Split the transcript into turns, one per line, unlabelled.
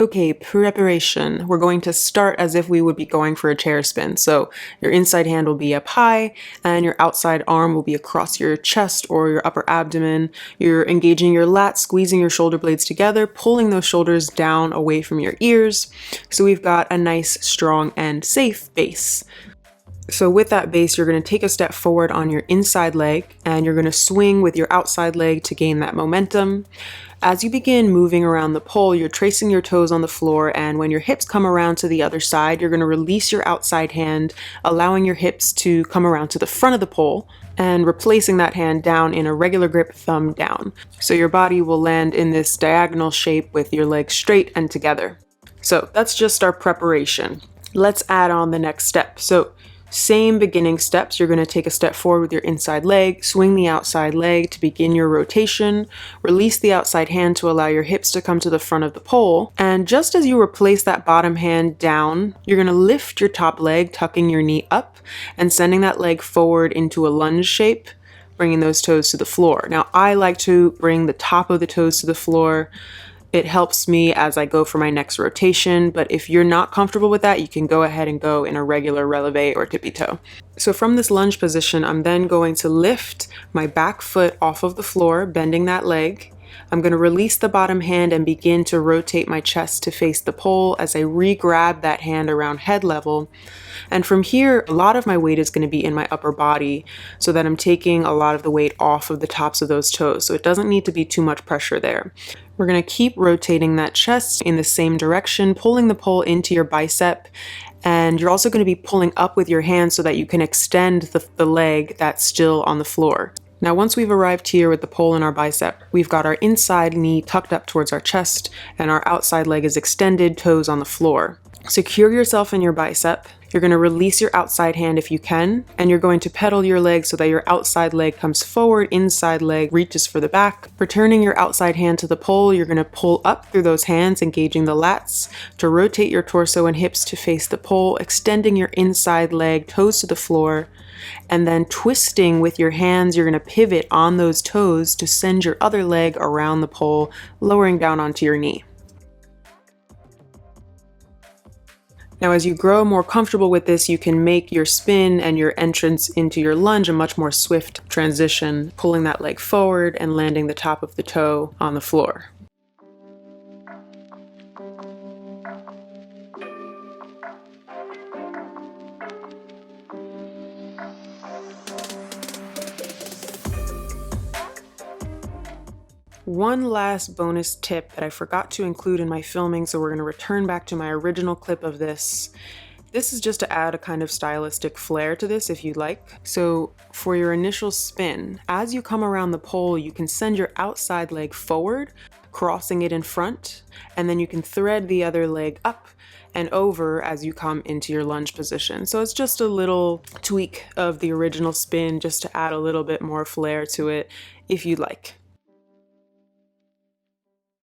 Okay, preparation. We're going to start as if we would be going for a chair spin. So your inside hand will be up high and your outside arm will be across your chest or your upper abdomen. You're engaging your lats, squeezing your shoulder blades together, pulling those shoulders down away from your ears. So we've got a nice, strong, and safe base. So with that base, you're going to take a step forward on your inside leg and you're going to swing with your outside leg to gain that momentum. As you begin moving around the pole, you're tracing your toes on the floor, and when your hips come around to the other side, you're going to release your outside hand, allowing your hips to come around to the front of the pole and replacing that hand down in a regular grip, thumb down. So your body will land in this diagonal shape with your legs straight and together. So that's just our preparation. Let's add on the next step. So same beginning steps. You're going to take a step forward with your inside leg, swing the outside leg to begin your rotation, release the outside hand to allow your hips to come to the front of the pole, and just as you replace that bottom hand down, you're going to lift your top leg, tucking your knee up and sending that leg forward into a lunge shape, bringing those toes to the floor. Now, I like to bring the top of the toes to the floor. It helps me as I go for my next rotation, but if you're not comfortable with that, you can go ahead and go in a regular releve or tippy toe. So from this lunge position, I'm then going to lift my back foot off of the floor, bending that leg. I'm going to release the bottom hand and begin to rotate my chest to face the pole as I re-grab that hand around head level. And from here, a lot of my weight is going to be in my upper body so that I'm taking a lot of the weight off of the tops of those toes. So it doesn't need to be too much pressure there. We're going to keep rotating that chest in the same direction, pulling the pole into your bicep. And you're also going to be pulling up with your hands so that you can extend the leg that's still on the floor. Now, once we've arrived here with the pole in our bicep, we've got our inside knee tucked up towards our chest and our outside leg is extended, toes on the floor. Secure yourself in your bicep. You're going to release your outside hand if you can, and you're going to pedal your leg so that your outside leg comes forward, inside leg reaches for the back. Returning your outside hand to the pole, you're going to pull up through those hands, engaging the lats to rotate your torso and hips to face the pole, extending your inside leg, toes to the floor, and then twisting with your hands, you're going to pivot on those toes to send your other leg around the pole, lowering down onto your knee. Now, as you grow more comfortable with this, you can make your spin and your entrance into your lunge a much more swift transition, pulling that leg forward and landing the top of the toe on the floor. One last bonus tip that I forgot to include in my filming, so we're going to return back to my original clip of this. This is just to add a kind of stylistic flair to this if you'd like. So for your initial spin, as you come around the pole, you can send your outside leg forward, crossing it in front, and then you can thread the other leg up and over as you come into your lunge position. So it's just a little tweak of the original spin just to add a little bit more flair to it if you'd like.